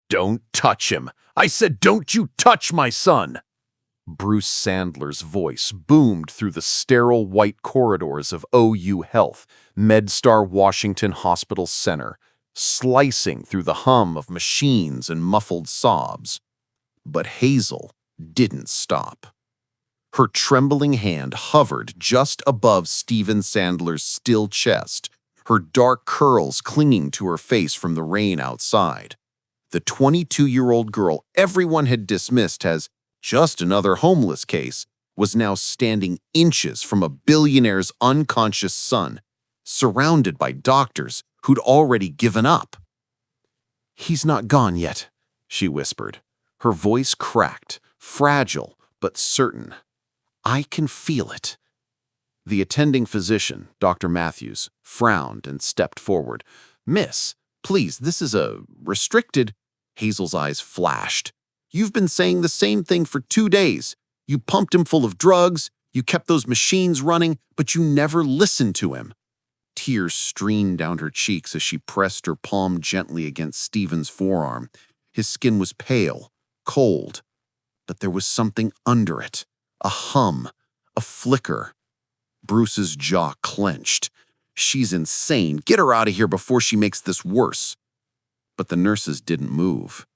Don't touch him. I said, don't you touch my son. Bruce Sandler's voice boomed through the sterile white corridors of OU Health, MedStar Washington Hospital Center, slicing through the hum of machines and muffled sobs. But Hazel didn't stop. Her trembling hand hovered just above Steven Sandler's still chest, her dark curls clinging to her face from the rain outside. The 22-year-old girl everyone had dismissed as just another homeless case was now standing inches from a billionaire's unconscious son, surrounded by doctors who'd already given up. "He's not gone yet," she whispered, her voice cracked, fragile but certain. "I can feel it." The attending physician, Dr. Matthews, frowned and stepped forward. "Miss, please, this is a restricted—" Hazel's eyes flashed. "You've been saying the same thing for 2 days. You pumped him full of drugs, you kept those machines running, but you never listened to him." Tears streamed down her cheeks as she pressed her palm gently against Steven's forearm. His skin was pale, cold, but there was something under it. A hum, a flicker. Bruce's jaw clenched. "She's insane. Get her out of here before she makes this worse." But the nurses didn't move.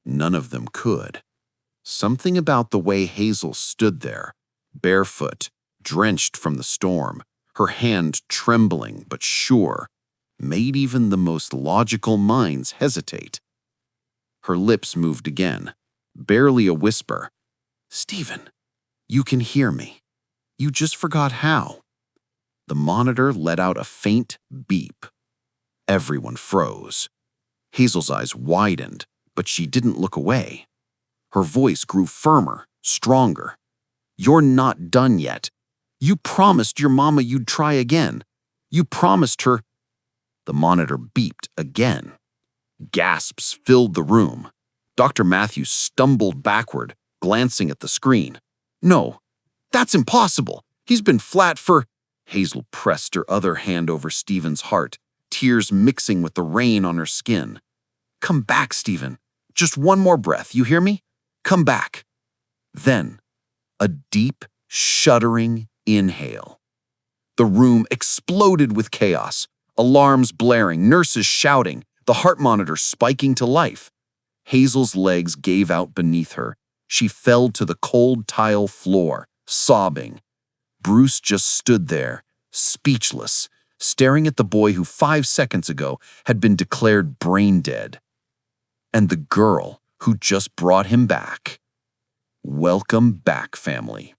None of them could. Something about the way Hazel stood there, barefoot, drenched from the storm, her hand trembling but sure, made even the most logical minds hesitate. Her lips moved again, barely a whisper. "Steven, you can hear me. You just forgot how." The monitor let out a faint beep. Everyone froze. Hazel's eyes widened, but she didn't look away. Her voice grew firmer, stronger. "You're not done yet. You promised your mama you'd try again. You promised her—" The monitor beeped again. Gasps filled the room. Dr. Matthews stumbled backward, glancing at the screen. "No, that's impossible. He's been flat for—" Hazel pressed her other hand over Steven's heart, tears mixing with the rain on her skin. "Come back, Steven. Just one more breath, you hear me? Come back." Then, a deep, shuddering inhale. The room exploded with chaos, alarms blaring, nurses shouting, the heart monitor spiking to life. Hazel's legs gave out beneath her. She fell to the cold tile floor, sobbing. Bruce just stood there, speechless, staring at the boy who 5 seconds ago had been declared brain dead. And the girl who just brought him back. Welcome back, family.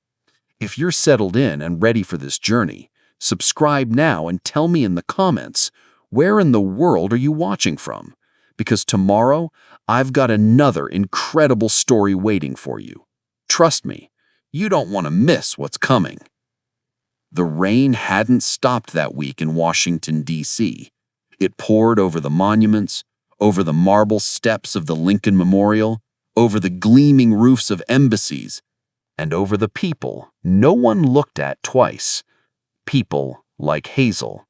If you're settled in and ready for this journey, subscribe now and tell me in the comments, where in the world are you watching from? Because tomorrow, I've got another incredible story waiting for you. Trust me, you don't want to miss what's coming. The rain hadn't stopped that week in Washington, D.C. It poured over the monuments, over the marble steps of the Lincoln Memorial, over the gleaming roofs of embassies, and over the people no one looked at twice. People like Hazel.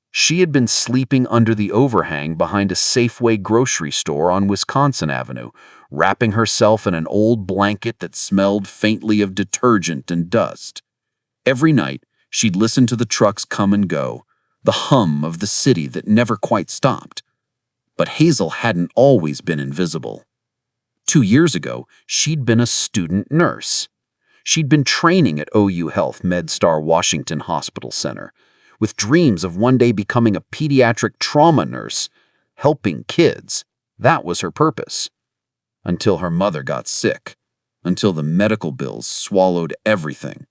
She had been sleeping under the overhang behind a Safeway grocery store on Wisconsin Avenue, wrapping herself in an old blanket that smelled faintly of detergent and dust. Every night, she'd listen to the trucks come and go, the hum of the city that never quite stopped. But Hazel hadn't always been invisible. 2 years ago, she'd been a student nurse. She'd been training at OU Health MedStar Washington Hospital Center, with dreams of one day becoming a pediatric trauma nurse, helping kids. That was her purpose. Until her mother got sick, until the medical bills swallowed everything.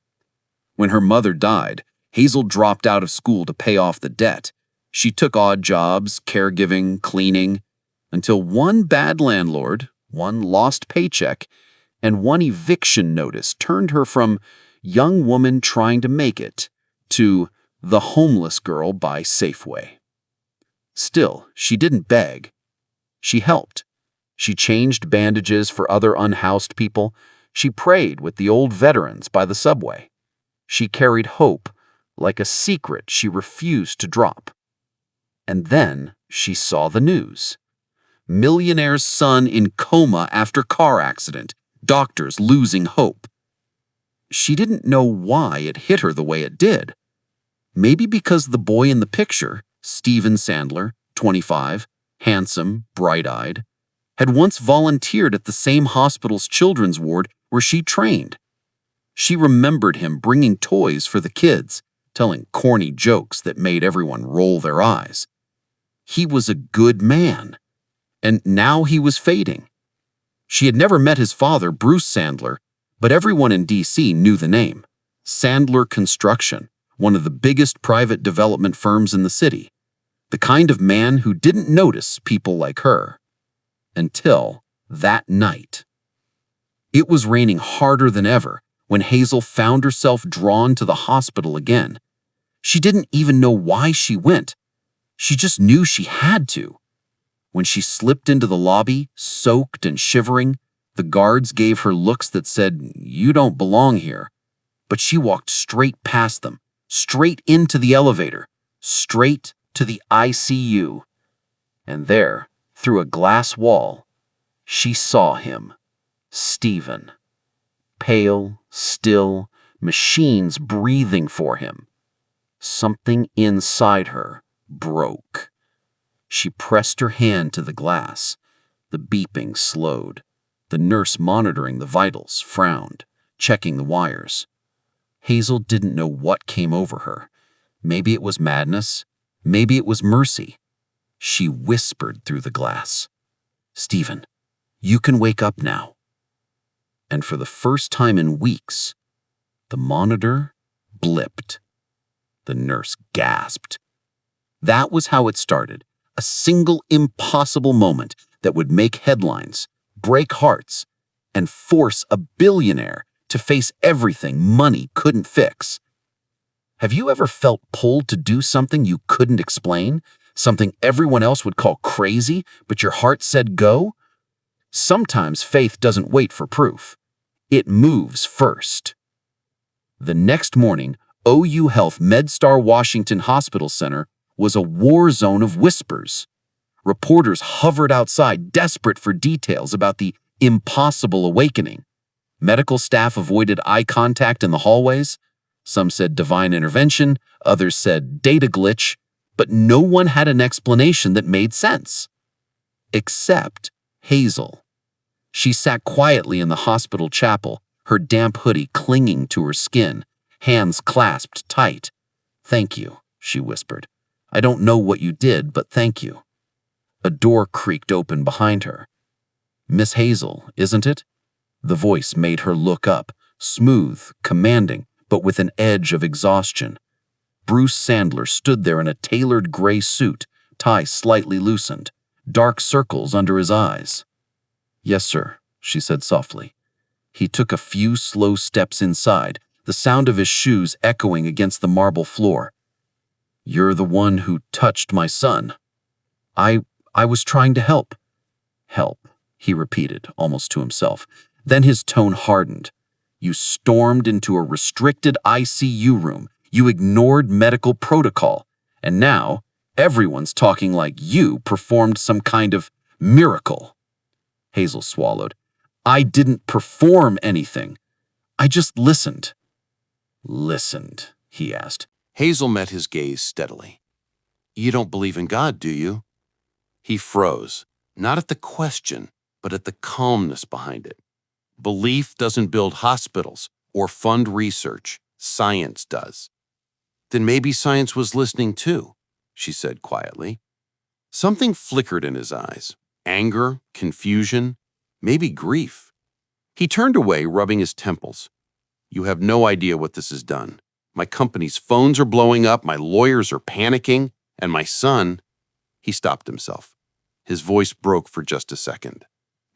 When her mother died, Hazel dropped out of school to pay off the debt. She took odd jobs, caregiving, cleaning, until one bad landlord, one lost paycheck, and one eviction notice turned her from young woman trying to make it to the homeless girl by Safeway. Still, she didn't beg. She helped. She changed bandages for other unhoused people. She prayed with the old veterans by the subway. She carried hope like a secret she refused to drop. And then she saw the news. Millionaire's son in coma after car accident. Doctors losing hope. She didn't know why it hit her the way it did. Maybe because the boy in the picture, Steven Sandler, 25, handsome, bright-eyed, had once volunteered at the same hospital's children's ward where she trained. She remembered him bringing toys for the kids, telling corny jokes that made everyone roll their eyes. He was a good man, and now he was fading. She had never met his father, Bruce Sandler, but everyone in D.C. knew the name. Sandler Construction, one of the biggest private development firms in the city. The kind of man who didn't notice people like her. Until that night. It was raining harder than ever when Hazel found herself drawn to the hospital again. She didn't even know why she went. She just knew she had to. When she slipped into the lobby, soaked and shivering, the guards gave her looks that said, "You don't belong here." But she walked straight past them, straight into the elevator, straight to the ICU. And there, through a glass wall, she saw him, Steven. Pale, still, machines breathing for him. Something inside her broke. She pressed her hand to the glass. The beeping slowed. The nurse monitoring the vitals frowned, checking the wires. Hazel didn't know what came over her. Maybe it was madness. Maybe it was mercy. She whispered through the glass, "Steven, you can wake up now." And for the first time in weeks, the monitor blipped. The nurse gasped. That was how it started. A single impossible moment that would make headlines, break hearts, and force a billionaire to face everything money couldn't fix. Have you ever felt pulled to do something you couldn't explain? Something everyone else would call crazy, but your heart said go? Sometimes faith doesn't wait for proof. It moves first. The next morning, OU Health MedStar Washington Hospital Center was a war zone of whispers. Reporters hovered outside, desperate for details about the impossible awakening. Medical staff avoided eye contact in the hallways. Some said divine intervention, others said data glitch, but no one had an explanation that made sense. Except Hazel. She sat quietly in the hospital chapel, her damp hoodie clinging to her skin, hands clasped tight. "Thank you," she whispered. "I don't know what you did, but thank you." A door creaked open behind her. "Miss Hazel, isn't it?" The voice made her look up, smooth, commanding, but with an edge of exhaustion. Bruce Sandler stood there in a tailored gray suit, tie slightly loosened, dark circles under his eyes. "Yes, sir," she said softly. He took a few slow steps inside, the sound of his shoes echoing against the marble floor. "You're the one who touched my son." I was trying to help." "Help," he repeated, almost to himself. Then his tone hardened. "You stormed into a restricted ICU room. You ignored medical protocol. And now, everyone's talking like you performed some kind of miracle." Hazel swallowed. "I didn't perform anything. I just listened." "Listened?" he asked. Hazel met his gaze steadily. "You don't believe in God, do you?" He froze, not at the question, but at the calmness behind it. Belief doesn't build hospitals or fund research. Science does. "Then maybe science was listening too," she said quietly. Something flickered in his eyes. Anger, confusion, maybe grief. He turned away, rubbing his temples. "You have no idea what this has done. My company's phones are blowing up, my lawyers are panicking, and my son—" He stopped himself. His voice broke for just a second.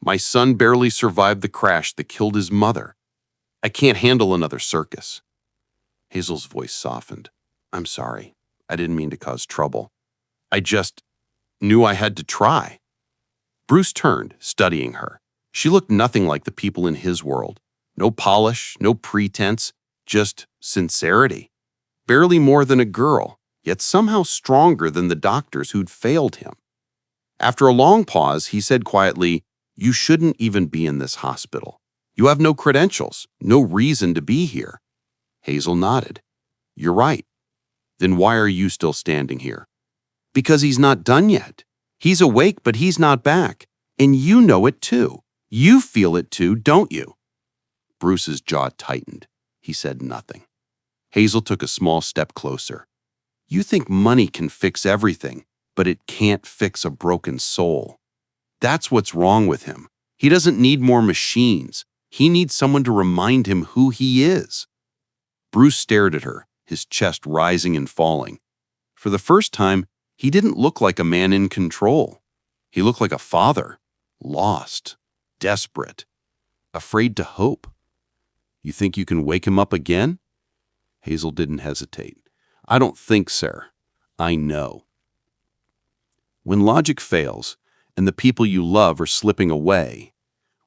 "My son barely survived the crash that killed his mother. I can't handle another circus." Hazel's voice softened. "I'm sorry. I didn't mean to cause trouble. I just knew I had to try." Bruce turned, studying her. She looked nothing like the people in his world. No polish, no pretense, just sincerity. Barely more than a girl, yet somehow stronger than the doctors who'd failed him. After a long pause, he said quietly, "You shouldn't even be in this hospital. You have no credentials, no reason to be here." Hazel nodded. "You're right. Then why are you still standing here?" "Because he's not done yet. He's awake, but he's not back. And you know it too. You feel it too, don't you?" Bruce's jaw tightened. He said nothing. Hazel took a small step closer. "You think money can fix everything, but it can't fix a broken soul. That's what's wrong with him. He doesn't need more machines. He needs someone to remind him who he is." Bruce stared at her, his chest rising and falling. For the first time, he didn't look like a man in control. He looked like a father, lost, desperate, afraid to hope. "You think you can wake him up again?" Hazel didn't hesitate. "I don't think, sir. I know." When logic fails and the people you love are slipping away,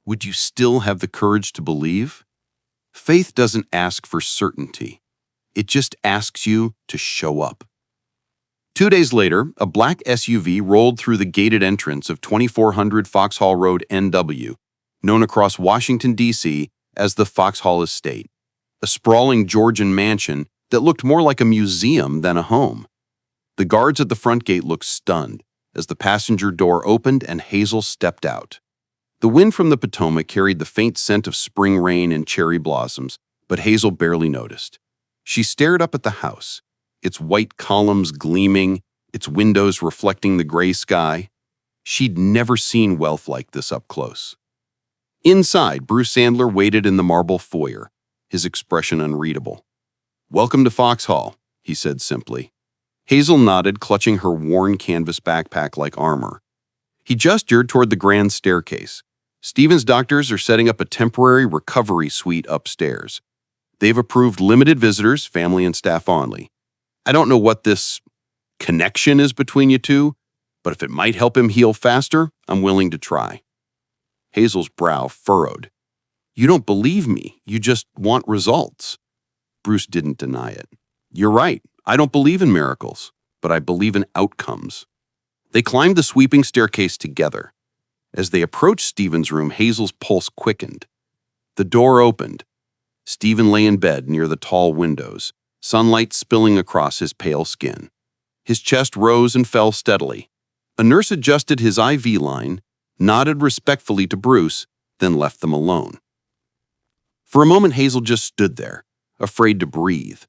would you still have the courage to believe? Faith doesn't ask for certainty. It just asks you to show up. 2 days later, a black SUV rolled through the gated entrance of 2400 Foxhall Road, NW, known across Washington, D.C. as the Foxhall Estate, a sprawling Georgian mansion that looked more like a museum than a home. The guards at the front gate looked stunned as the passenger door opened and Hazel stepped out. The wind from the Potomac carried the faint scent of spring rain and cherry blossoms, but Hazel barely noticed. She stared up at the house, its white columns gleaming, its windows reflecting the gray sky. She'd never seen wealth like this up close. Inside, Bruce Sandler waited in the marble foyer, his expression unreadable. "Welcome to Foxhall," he said simply. Hazel nodded, clutching her worn canvas backpack like armor. He gestured toward the grand staircase. "Stephen's doctors are setting up a temporary recovery suite upstairs. They've approved limited visitors, family and staff only. I don't know what this connection is between you two, but if it might help him heal faster, I'm willing to try." Hazel's brow furrowed. "You don't believe me. You just want results." Bruce didn't deny it. "You're right. I don't believe in miracles, but I believe in outcomes." They climbed the sweeping staircase together. As they approached Stephen's room, Hazel's pulse quickened. The door opened. Stephen lay in bed near the tall windows, sunlight spilling across his pale skin. His chest rose and fell steadily. A nurse adjusted his IV line, nodded respectfully to Bruce, then left them alone. For a moment, Hazel just stood there, afraid to breathe.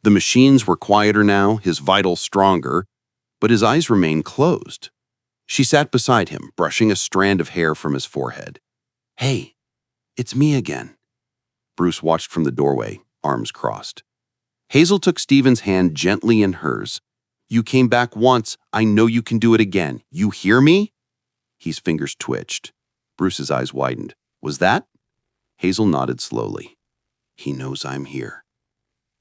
The machines were quieter now, his vitals stronger, but his eyes remained closed. She sat beside him, brushing a strand of hair from his forehead. "Hey, it's me again." Bruce watched from the doorway, arms crossed. Hazel took Stephen's hand gently in hers. "You came back once. I know you can do it again. You hear me?" His fingers twitched. Bruce's eyes widened. "Was that?" Hazel nodded slowly. "He knows I'm here."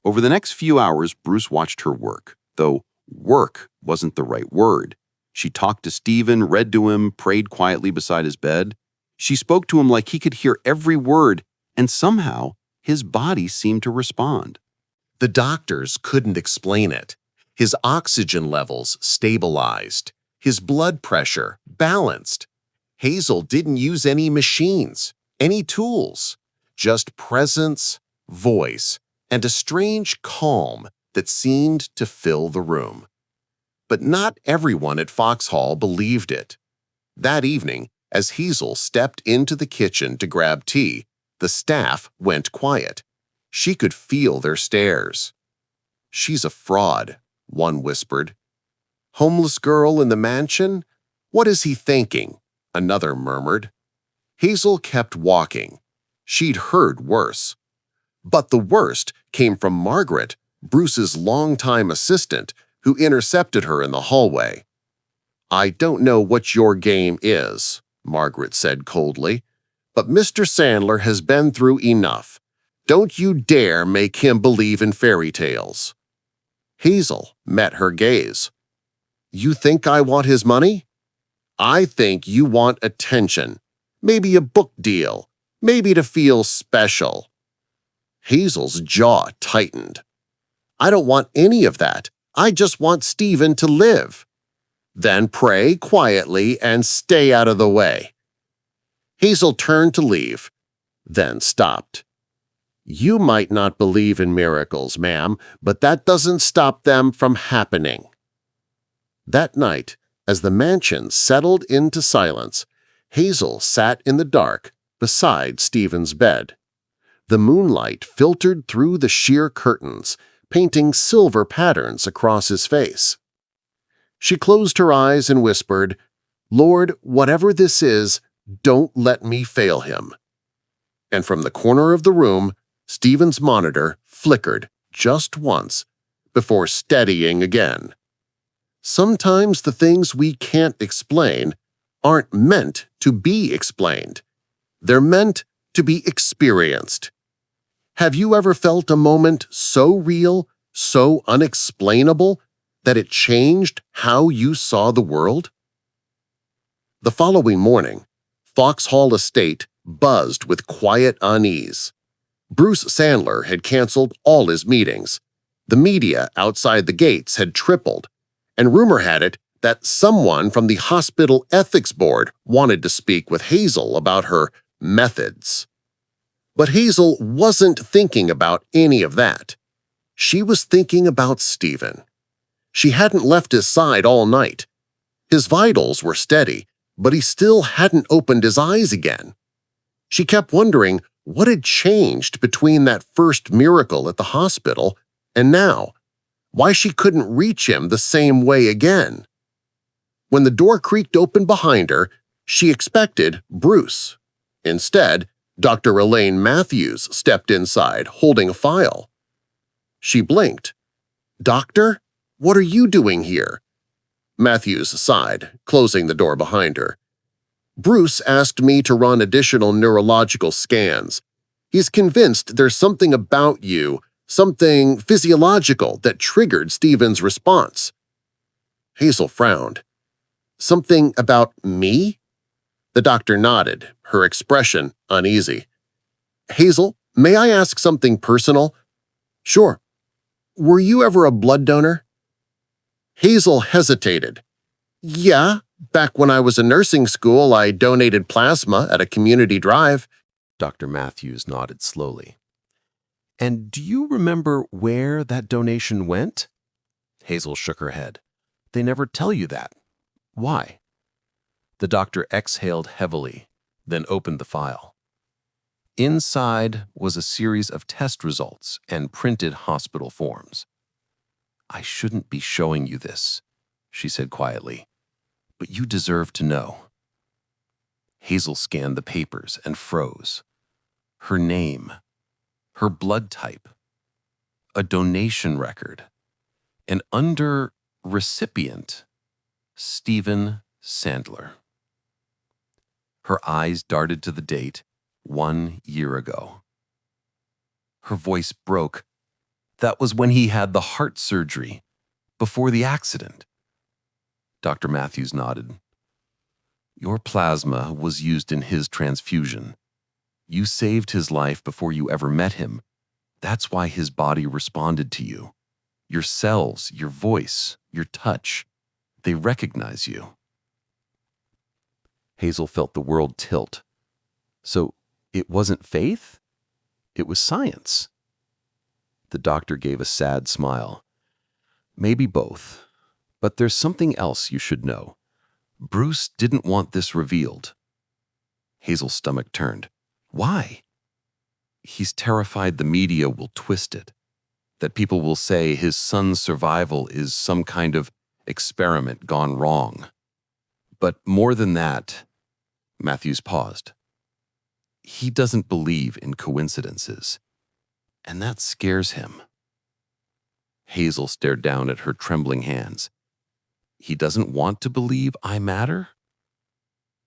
Over the next few hours, Bruce watched her work, though work wasn't the right word. She talked to Stephen, read to him, prayed quietly beside his bed. She spoke to him like he could hear every word, and somehow his body seemed to respond. The doctors couldn't explain it. His oxygen levels stabilized, his blood pressure balanced. Hazel didn't use any machines, any tools, just presence, voice, and a strange calm that seemed to fill the room. But not everyone at Foxhall believed it. That evening, as Hazel stepped into the kitchen to grab tea, the staff went quiet. She could feel their stares. "She's a fraud," one whispered. "Homeless girl in the mansion? What is he thinking?" another murmured. Hazel kept walking. She'd heard worse. But the worst came from Margaret, Bruce's longtime assistant, who intercepted her in the hallway. "I don't know what your game is," Margaret said coldly, "but Mr. Sandler has been through enough. Don't you dare make him believe in fairy tales." Hazel met her gaze. "You think I want his money? I think you want attention, maybe a book deal, maybe to feel special." Hazel's jaw tightened. "I don't want any of that. I just want Stephen to live." Then pray quietly and stay out of the way." Hazel turned to leave, then stopped. "You might not believe in miracles, ma'am, but that doesn't stop them from happening." That night, as the mansion settled into silence, Hazel sat in the dark beside Stephen's bed. The moonlight filtered through the sheer curtains, painting silver patterns across his face. She closed her eyes and whispered, "Lord, whatever this is, don't let me fail him." And from the corner of the room, Stephen's monitor flickered just once before steadying again. Sometimes the things we can't explain aren't meant to be explained. They're meant to be experienced. Have you ever felt a moment so real, so unexplainable, that it changed how you saw the world? The following morning, Foxhall Estate buzzed with quiet unease. Bruce Sandler had canceled all his meetings. The media outside the gates had tripled, and rumor had it that someone from the hospital ethics board wanted to speak with Hazel about her methods. But Hazel wasn't thinking about any of that. She was thinking about Stephen. She hadn't left his side all night. His vitals were steady, but he still hadn't opened his eyes again. She kept wondering what had changed between that first miracle at the hospital and now, why she couldn't reach him the same way again. When the door creaked open behind her, she expected Bruce. Instead, Dr. Elaine Matthews stepped inside, holding a file. She blinked. "Doctor, what are you doing here?" Matthews sighed, closing the door behind her. "Bruce asked me to run additional neurological scans. He's convinced there's something about you, something physiological that triggered Stephen's response." Hazel frowned. "Something about me?" The doctor nodded, her expression uneasy. "Hazel, may I ask something personal?" "Sure. Were you ever a blood donor?" Hazel hesitated. "Yeah, back when I was in nursing school, I donated plasma at a community drive." Dr. Matthews nodded slowly. "And do you remember where that donation went?" Hazel shook her head. "They never tell you that. Why?" The doctor exhaled heavily, then opened the file. Inside was a series of test results and printed hospital forms. "I shouldn't be showing you this," she said quietly, "but you deserve to know." Hazel scanned the papers and froze. Her name, her blood type, a donation record, and under recipient, Stephen Sandler. Her eyes darted to the date, 1 year ago. Her voice broke. That was when he had the heart surgery, before the accident. Dr. Matthews nodded. "Your plasma was used in his transfusion. You saved his life before you ever met him. That's why his body responded to you. Your cells, your voice, your touch, they recognize you." Hazel felt the world tilt. So it wasn't faith? It was science. The doctor gave a sad smile. "Maybe both. But there's something else you should know. Bruce didn't want this revealed." Hazel's stomach turned. "Why?" "He's terrified the media will twist it, that people will say his son's survival is some kind of experiment gone wrong. But more than that," Matthews paused, "he doesn't believe in coincidences, and that scares him." Hazel stared down at her trembling hands. "He doesn't want to believe I matter?"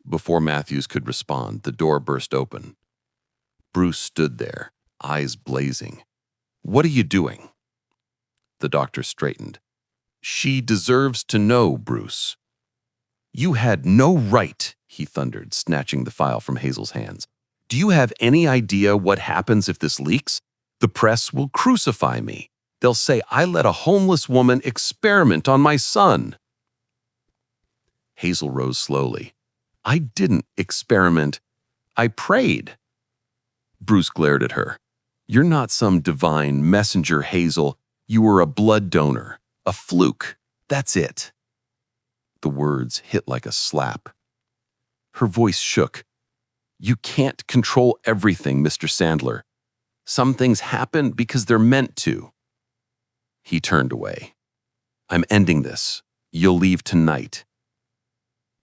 Before Matthews could respond, the door burst open. Bruce stood there, eyes blazing. "What are you doing?" The doctor straightened. "She deserves to know, Bruce." "You had no right," he thundered, snatching the file from Hazel's hands. "Do you have any idea what happens if this leaks? The press will crucify me. They'll say I let a homeless woman experiment on my son." Hazel rose slowly. I didn't experiment. I prayed. Bruce glared at her. You're not some divine messenger, Hazel. You were a blood donor. A fluke. That's it. The words hit like a slap. Her voice shook. You can't control everything, Mr. Sandler. Some things happen because they're meant to. He turned away. I'm ending this. You'll leave tonight.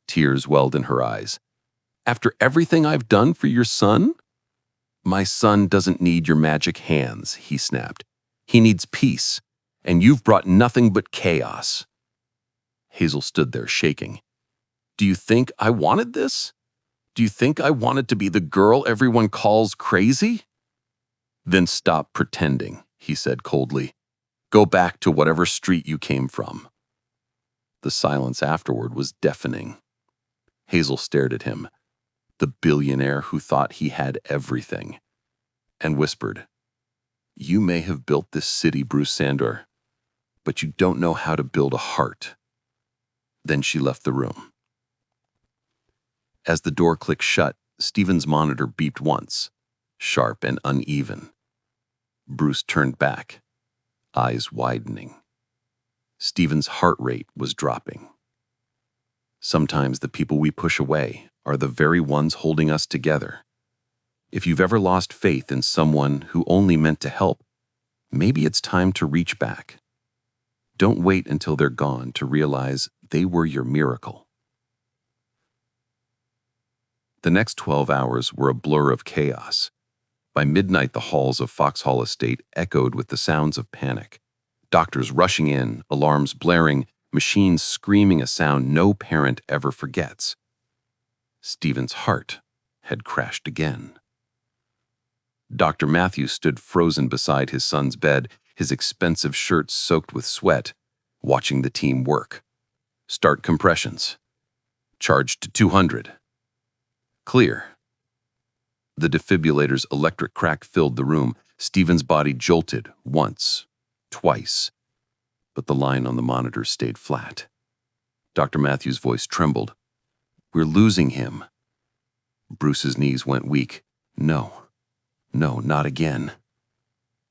Tears welled in her eyes. After everything I've done for your son? My son doesn't need your magic hands, he snapped. He needs peace, and you've brought nothing but chaos. Hazel stood there shaking. Do you think I wanted this? Do you think I wanted to be the girl everyone calls crazy? Then stop pretending, he said coldly. Go back to whatever street you came from. The silence afterward was deafening. Hazel stared at him, the billionaire who thought he had everything, and whispered, You may have built this city, Bruce Sandler, but you don't know how to build a heart. Then she left the room. As the door clicked shut, Stephen's monitor beeped once, sharp and uneven. Bruce turned back, eyes widening. Stephen's heart rate was dropping. Sometimes the people we push away are the very ones holding us together. If you've ever lost faith in someone who only meant to help, maybe it's time to reach back. Don't wait until they're gone to realize they were your miracle. The next 12 hours were a blur of chaos. By midnight, the halls of Foxhall Estate echoed with the sounds of panic. Doctors rushing in, alarms blaring, machines screaming a sound no parent ever forgets. Stephen's heart had crashed again. Dr. Matthews stood frozen beside his son's bed, his expensive shirt soaked with sweat, watching the team work. Start compressions. Charge to 200. Clear. The defibrillator's electric crack filled the room. Stephen's body jolted once, twice, but the line on the monitor stayed flat. Dr. Matthews' voice trembled. We're losing him. Bruce's knees went weak. No, not again.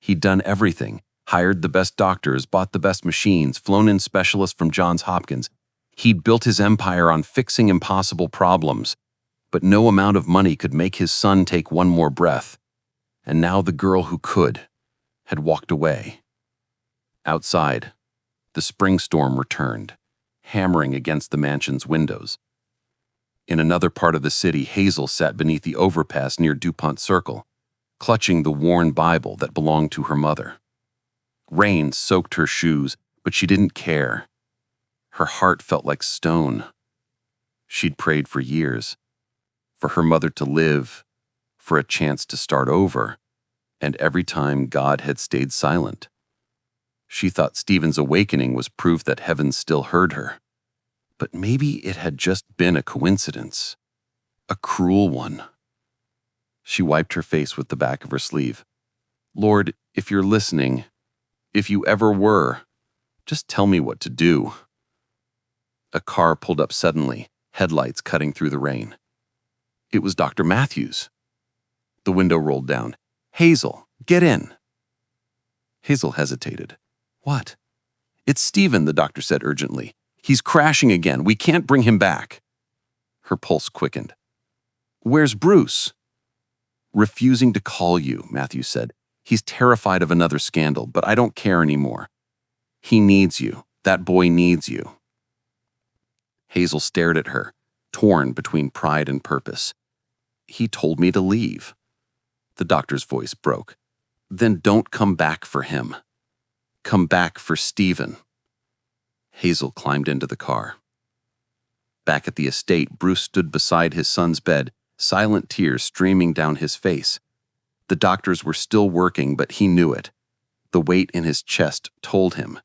He'd done everything, hired the best doctors, bought the best machines, flown in specialists from Johns Hopkins. He'd built his empire on fixing impossible problems, but no amount of money could make his son take one more breath. And now the girl who could had walked away. Outside, the spring storm returned, hammering against the mansion's windows. In another part of the city, Hazel sat beneath the overpass near DuPont Circle, clutching the worn Bible that belonged to her mother. Rain soaked her shoes, but she didn't care. Her heart felt like stone. She'd prayed for years, for her mother to live, for a chance to start over, and every time God had stayed silent. She thought Stephen's awakening was proof that heaven still heard her. But maybe it had just been a coincidence, a cruel one. She wiped her face with the back of her sleeve. Lord, if you're listening, if you ever were, just tell me what to do. A car pulled up suddenly, headlights cutting through the rain. It was Dr. Matthews. The window rolled down. Hazel, get in. Hazel hesitated. What? It's Stephen, the doctor said urgently. He's crashing again. We can't bring him back. Her pulse quickened. Where's Bruce? Refusing to call you, Matthews said. He's terrified of another scandal, but I don't care anymore. He needs you. That boy needs you. Hazel stared at her, torn between pride and purpose. He told me to leave. The doctor's voice broke. Then don't come back for him. Come back for Stephen. Hazel climbed into the car. Back at the estate, Bruce stood beside his son's bed, silent tears streaming down his face. The doctors were still working, but he knew it. The weight in his chest told him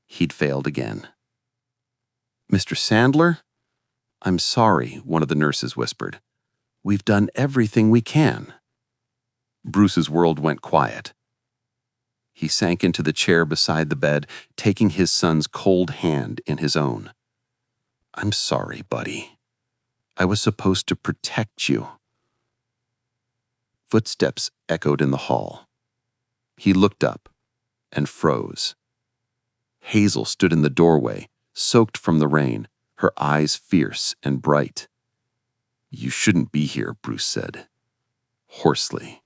he'd failed again. Mr. Sandler? I'm sorry, one of the nurses whispered. We've done everything we can. Bruce's world went quiet. He sank into the chair beside the bed, taking his son's cold hand in his own. I'm sorry, buddy. I was supposed to protect you. Footsteps echoed in the hall. He looked up and froze. Hazel stood in the doorway, soaked from the rain, her eyes fierce and bright. You shouldn't be here, Bruce said, hoarsely.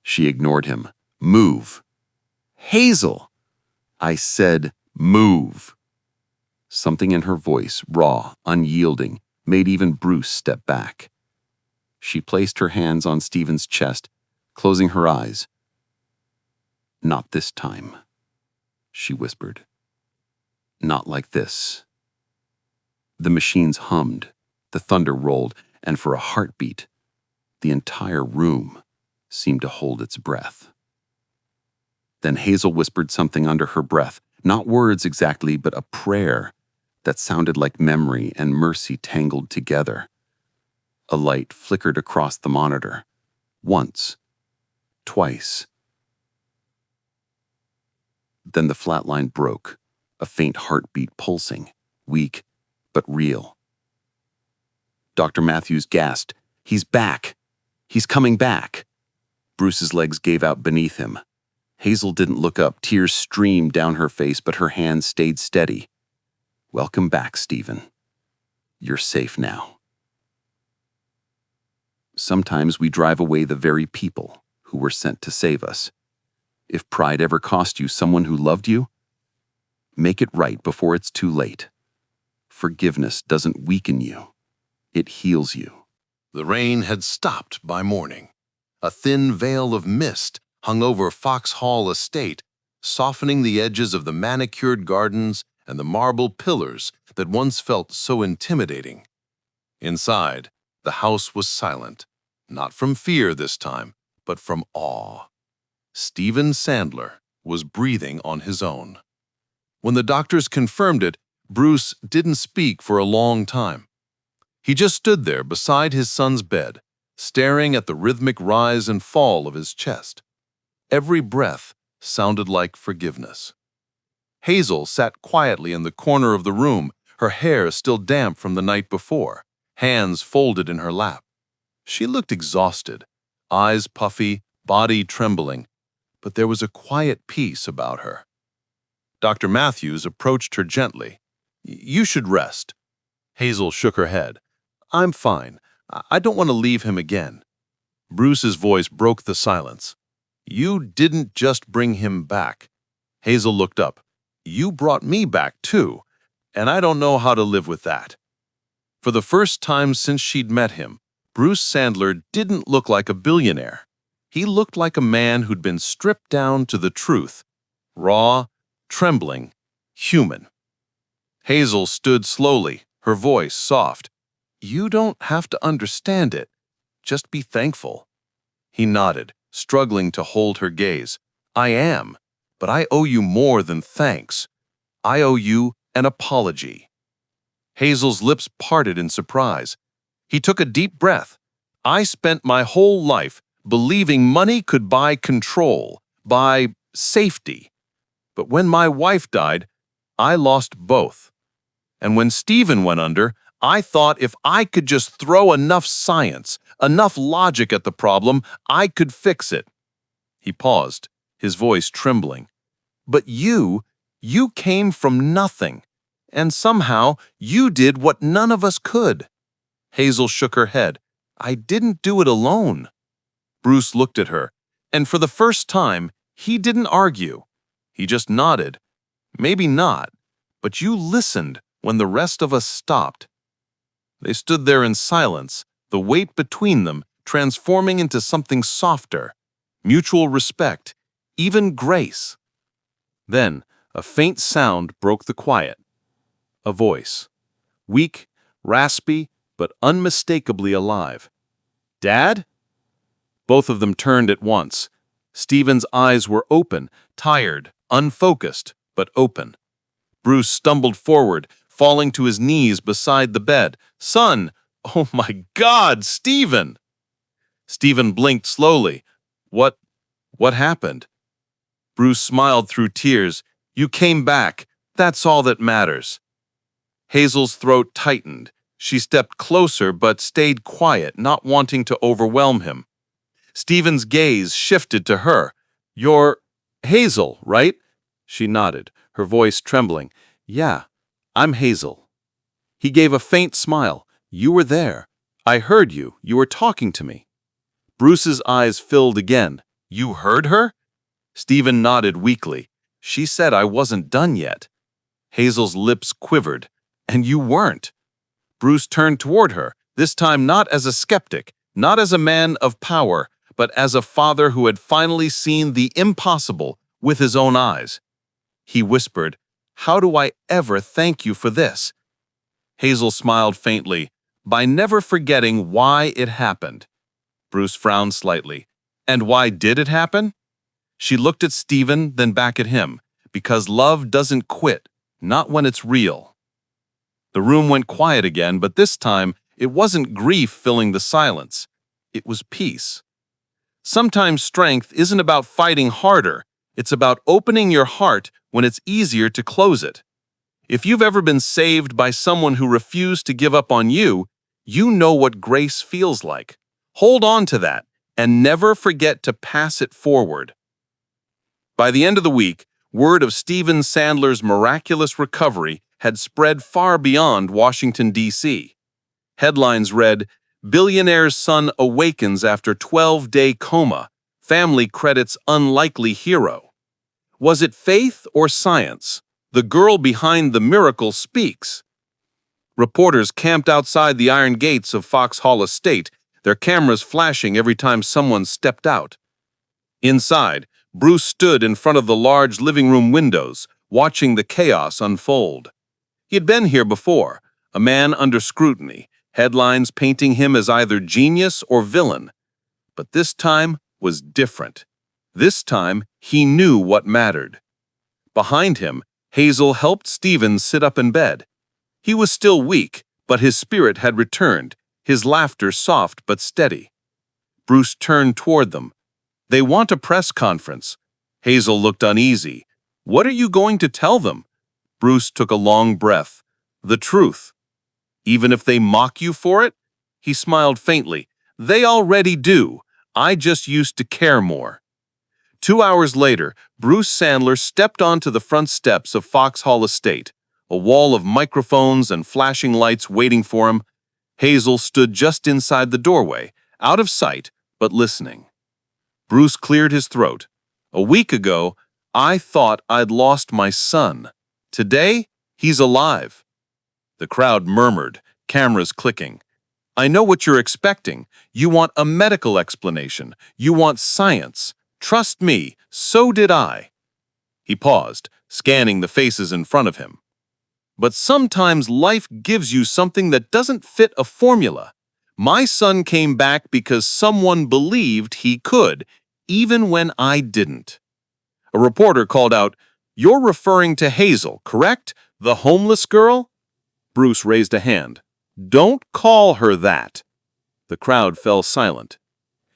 She ignored him. Move. Hazel! I said, move. Something in her voice, raw, unyielding, made even Bruce step back. She placed her hands on Stephen's chest, closing her eyes. Not this time, she whispered. Not like this. The machines hummed, the thunder rolled, and for a heartbeat, the entire room seemed to hold its breath. Then Hazel whispered something under her breath, not words exactly, but a prayer that sounded like memory and mercy tangled together. A light flickered across the monitor. Once. Twice. Then the flat line broke, a faint heartbeat pulsing, weak but real. Dr. Matthews gasped, "He's back! He's coming back!" Bruce's legs gave out beneath him. Hazel didn't look up. Tears streamed down her face, but her hands stayed steady. "Welcome back, Stephen. You're safe now." Sometimes we drive away the very people who were sent to save us. If pride ever cost you someone who loved you, make it right before it's too late. Forgiveness doesn't weaken you. It heals you. The rain had stopped by morning. A thin veil of mist hung over Foxhall Estate, softening the edges of the manicured gardens and the marble pillars that once felt so intimidating. Inside, the house was silent, not from fear this time, but from awe. Stephen Sandler was breathing on his own. When the doctors confirmed it, Bruce didn't speak for a long time. He just stood there beside his son's bed, staring at the rhythmic rise and fall of his chest. Every breath sounded like forgiveness. Hazel sat quietly in the corner of the room, her hair still damp from the night before, hands folded in her lap. She looked exhausted, eyes puffy, body trembling, but there was a quiet peace about her. Dr. Matthews approached her gently. "You should rest." Hazel shook her head. "I'm fine. I don't want to leave him again." Bruce's voice broke the silence. "You didn't just bring him back." Hazel looked up. "You brought me back too, and I don't know how to live with that." For the first time since she'd met him, Bruce Sandler didn't look like a billionaire. He looked like a man who'd been stripped down to the truth, raw, trembling, human. Hazel stood slowly, her voice soft. "You don't have to understand it. Just be thankful." He nodded, struggling to hold her gaze. "I am, but I owe you more than thanks. I owe you an apology." Hazel's lips parted in surprise. He took a deep breath. "I spent my whole life believing money could buy control, buy safety. But when my wife died, I lost both. And when Stephen went under, I thought if I could just throw enough science, enough logic at the problem, I could fix it." He paused, his voice trembling. "But you came from nothing, and somehow you did what none of us could." Hazel shook her head. "I didn't do it alone." Bruce looked at her, and for the first time, he didn't argue. He just nodded. "Maybe not, but you listened when the rest of us stopped." They stood there in silence, the weight between them transforming into something softer, mutual respect, even grace. Then, a faint sound broke the quiet. A voice. Weak, raspy, but unmistakably alive. "Dad?" Both of them turned at once. Stephen's eyes were open, tired, unfocused, but open. Bruce stumbled forward, falling to his knees beside the bed. "Son! Oh my God, Stephen!" Stephen blinked slowly. What happened?" Bruce smiled through tears. "You came back. That's all that matters." Hazel's throat tightened. She stepped closer but stayed quiet, not wanting to overwhelm him. Stephen's gaze shifted to her. "You're Hazel, right?" She nodded, her voice trembling. "Yeah, I'm Hazel." He gave a faint smile. "You were there. I heard you. You were talking to me." Bruce's eyes filled again. "You heard her?" Stephen nodded weakly. "She said I wasn't done yet." Hazel's lips quivered. "And you weren't." Bruce turned toward her, this time not as a skeptic, not as a man of power, but as a father who had finally seen the impossible with his own eyes. He whispered, "How do I ever thank you for this?" Hazel smiled faintly, "By never forgetting why it happened." Bruce frowned slightly. "And why did it happen?" She looked at Stephen, then back at him. "Because love doesn't quit, not when it's real." The room went quiet again, but this time it wasn't grief filling the silence. It was peace. Sometimes strength isn't about fighting harder. It's about opening your heart when it's easier to close it. If you've ever been saved by someone who refused to give up on you, you know what grace feels like. Hold on to that and never forget to pass it forward. By the end of the week, word of Stephen Sandler's miraculous recovery had spread far beyond Washington, D.C. Headlines read, "Billionaire's son awakens after 12-day coma. Family credits unlikely hero." Was it faith or science? The girl behind the miracle speaks. Reporters camped outside the iron gates of Foxhall Estate, their cameras flashing every time someone stepped out. Inside, Bruce stood in front of the large living room windows, watching the chaos unfold. He had been here before, a man under scrutiny, headlines painting him as either genius or villain. But this time was different. This time, he knew what mattered. Behind him, Hazel helped Stephen sit up in bed. He was still weak, but his spirit had returned, his laughter soft but steady. Bruce turned toward them. "They want a press conference." Hazel looked uneasy. "What are you going to tell them?" Bruce took a long breath. "The truth." "Even if they mock you for it?" He smiled faintly. "They already do. I just used to care more." 2 hours later, Bruce Sandler stepped onto the front steps of Foxhall Estate, a wall of microphones and flashing lights waiting for him. Hazel stood just inside the doorway, out of sight, but listening. Bruce cleared his throat. "A week ago, I thought I'd lost my son. Today, he's alive." The crowd murmured, cameras clicking. "I know what you're expecting. You want a medical explanation. You want science. Trust me, so did I." He paused, scanning the faces in front of him. "But sometimes life gives you something that doesn't fit a formula. My son came back because someone believed he could, even when I didn't." A reporter called out, "You're referring to Hazel, correct? The homeless girl?" Bruce raised a hand. "Don't call her that." The crowd fell silent.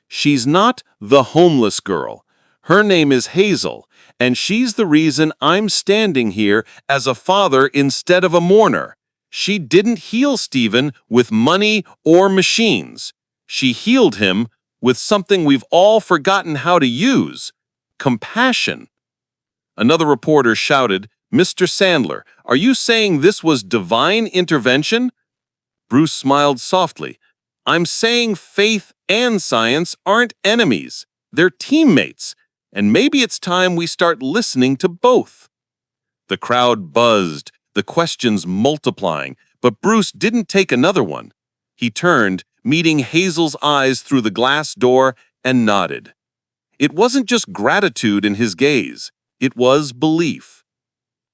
"She's not the homeless girl. Her name is Hazel, and she's the reason I'm standing here as a father instead of a mourner. She didn't heal Stephen with money or machines. She healed him with something we've all forgotten how to use: compassion." Another reporter shouted, "Mr. Sandler, are you saying this was divine intervention?" Bruce smiled softly. "I'm saying faith and science aren't enemies. They're teammates, and maybe it's time we start listening to both." The crowd buzzed, the questions multiplying, but Bruce didn't take another one. He turned, meeting Hazel's eyes through the glass door, and nodded. It wasn't just gratitude in his gaze, it was belief.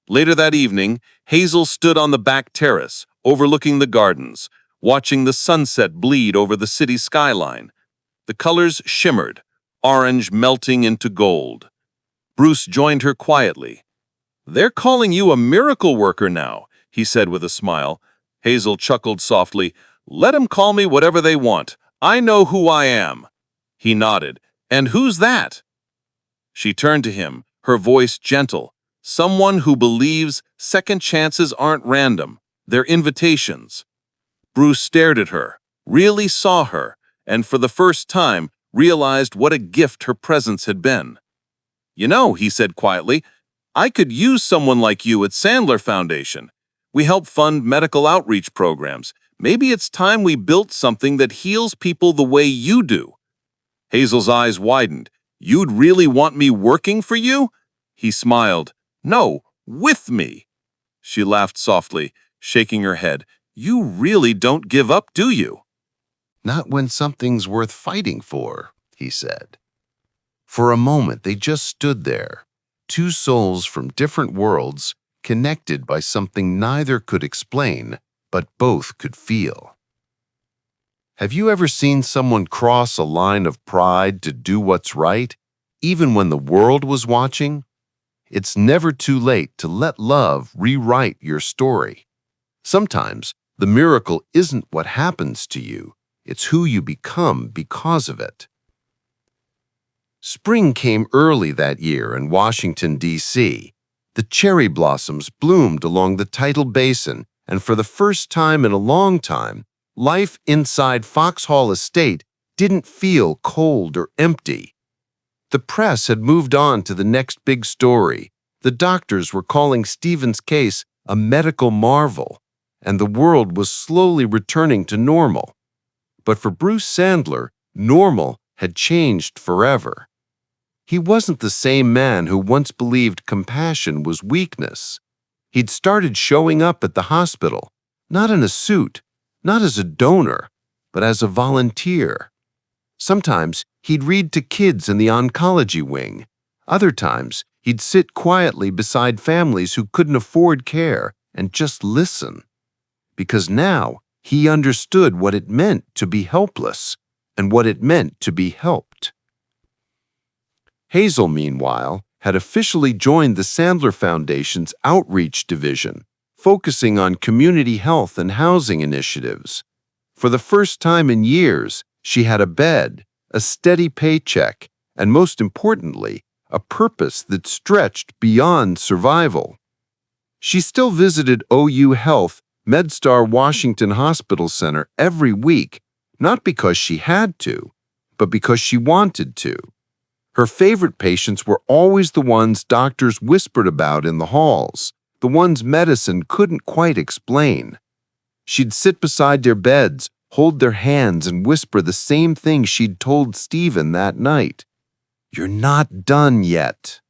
Later that evening, Hazel stood on the back terrace, overlooking the gardens, watching the sunset bleed over the city skyline. The colors shimmered, orange melting into gold. Bruce joined her quietly. "They're calling you a miracle worker now," he said with a smile. Hazel chuckled softly. "Let 'em call me whatever they want. I know who I am." He nodded. "And who's that?" She turned to him, her voice gentle. "Someone who believes second chances aren't random. They're invitations. Bruce stared at her, really saw her, and for the first time realized what a gift her presence had been. "You know," he said quietly, "I could use someone like you at Sandler Foundation. We help fund medical outreach programs. Maybe it's time we built something that heals people the way you do." Hazel's eyes widened. "You'd really want me working for you?" He smiled. "No, with me." She laughed softly, shaking her head. "You really don't give up, do you?" "Not when something's worth fighting for," he said. For a moment, they just stood there, two souls from different worlds, connected by something neither could explain, but both could feel. Have you ever seen someone cross a line of pride to do what's right, even when the world was watching? It's never too late to let love rewrite your story. Sometimes, the miracle isn't what happens to you, it's who you become because of it. Spring came early that year in Washington, D.C. The cherry blossoms bloomed along the tidal basin, and for the first time in a long time, life inside Foxhall Estate didn't feel cold or empty. The press had moved on to the next big story. The doctors were calling Stephen's case a medical marvel, and the world was slowly returning to normal. But for Bruce Sandler, normal had changed forever. He wasn't the same man who once believed compassion was weakness. He'd started showing up at the hospital, not in a suit, not as a donor, but as a volunteer. Sometimes he'd read to kids in the oncology wing. Other times, he'd sit quietly beside families who couldn't afford care and just listen. Because now he understood what it meant to be helpless and what it meant to be helped. Hazel, meanwhile, had officially joined the Sandler Foundation's outreach division, focusing on community health and housing initiatives. For the first time in years, she had a bed, a steady paycheck, and most importantly, a purpose that stretched beyond survival. She still visited OU Health MedStar Washington Hospital Center every week, not because she had to, but because she wanted to. Her favorite patients were always the ones doctors whispered about in the halls, the ones medicine couldn't quite explain. She'd sit beside their beds, hold their hands, and whisper the same thing she'd told Stephen that night. "You're not done yet."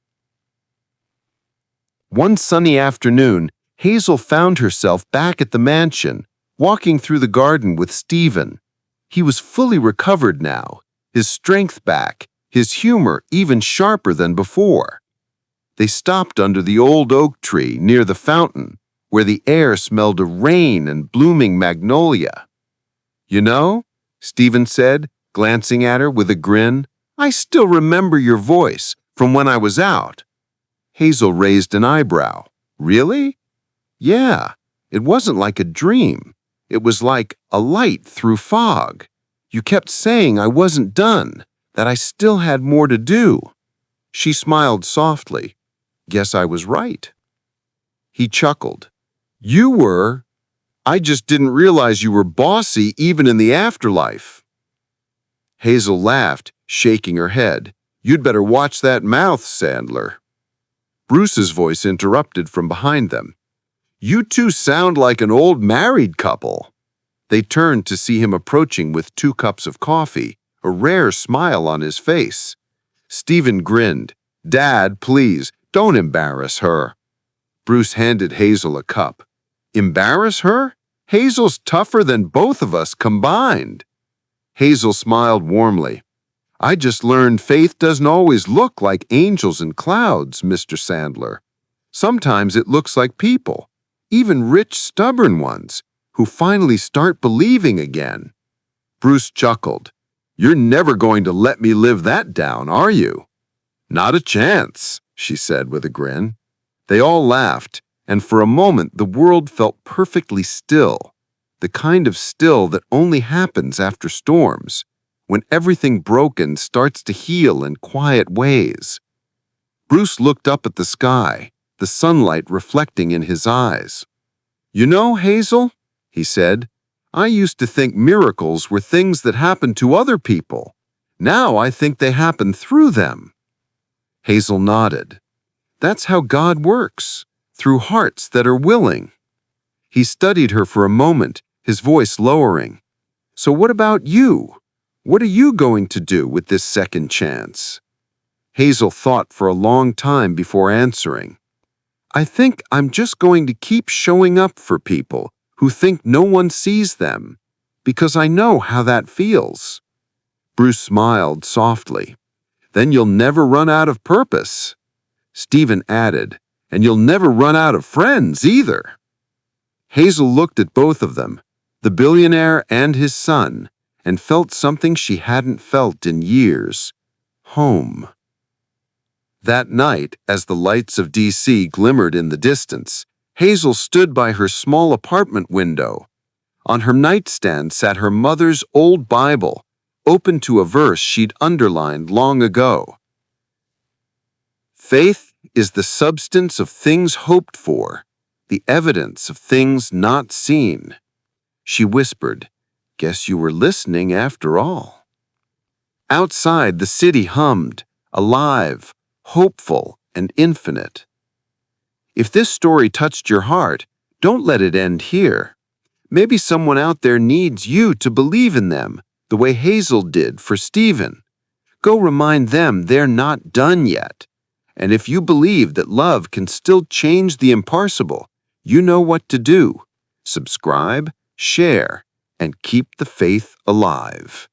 One sunny afternoon, Hazel found herself back at the mansion, walking through the garden with Stephen. He was fully recovered now, his strength back, his humor even sharper than before. They stopped under the old oak tree near the fountain, where the air smelled of rain and blooming magnolia. "You know," Stephen said, glancing at her with a grin, "I still remember your voice from when I was out." Hazel raised an eyebrow. "Really?" "Yeah, it wasn't like a dream. It was like a light through fog. You kept saying I wasn't done, that I still had more to do." She smiled softly. "Guess I was right." He chuckled. "You were. I just didn't realize you were bossy even in the afterlife." Hazel laughed, shaking her head. "You'd better watch that mouth, Sandler." Bruce's voice interrupted from behind them. "You two sound like an old married couple." They turned to see him approaching with 2 cups of coffee, a rare smile on his face. Stephen grinned. "Dad, please, don't embarrass her." Bruce handed Hazel a cup. "Embarrass her? Hazel's tougher than both of us combined." Hazel smiled warmly. "I just learned faith doesn't always look like angels and clouds, Mr. Sandler. Sometimes it looks like people, even rich, stubborn ones, who finally start believing again." Bruce chuckled. "You're never going to let me live that down, are you?" "Not a chance," she said with a grin. They all laughed, and for a moment the world felt perfectly still, the kind of still that only happens after storms, when everything broken starts to heal in quiet ways. Bruce looked up at the sky, the sunlight reflecting in his eyes. "You know, Hazel," he said, "I used to think miracles were things that happened to other people. Now I think they happen through them." Hazel nodded. "That's how God works, through hearts that are willing." He studied her for a moment, his voice lowering. "So what about you? What are you going to do with this second chance?" Hazel thought for a long time before answering. "I think I'm just going to keep showing up for people who think no one sees them, because I know how that feels." Bruce smiled softly. "Then you'll never run out of purpose." Stephen added, "And you'll never run out of friends either." Hazel looked at both of them, the billionaire and his son, and felt something she hadn't felt in years: home. That night, as the lights of D.C. glimmered in the distance, Hazel stood by her small apartment window. On her nightstand sat her mother's old Bible, open to a verse she'd underlined long ago. "Faith is the substance of things hoped for, the evidence of things not seen." She whispered, "Guess you were listening after all." Outside, the city hummed, alive, hopeful, and infinite. If this story touched your heart, don't let it end here. Maybe someone out there needs you to believe in them, the way Hazel did for Stephen. Go remind them they're not done yet. And if you believe that love can still change the impossible, you know what to do. Subscribe, share, and keep the faith alive.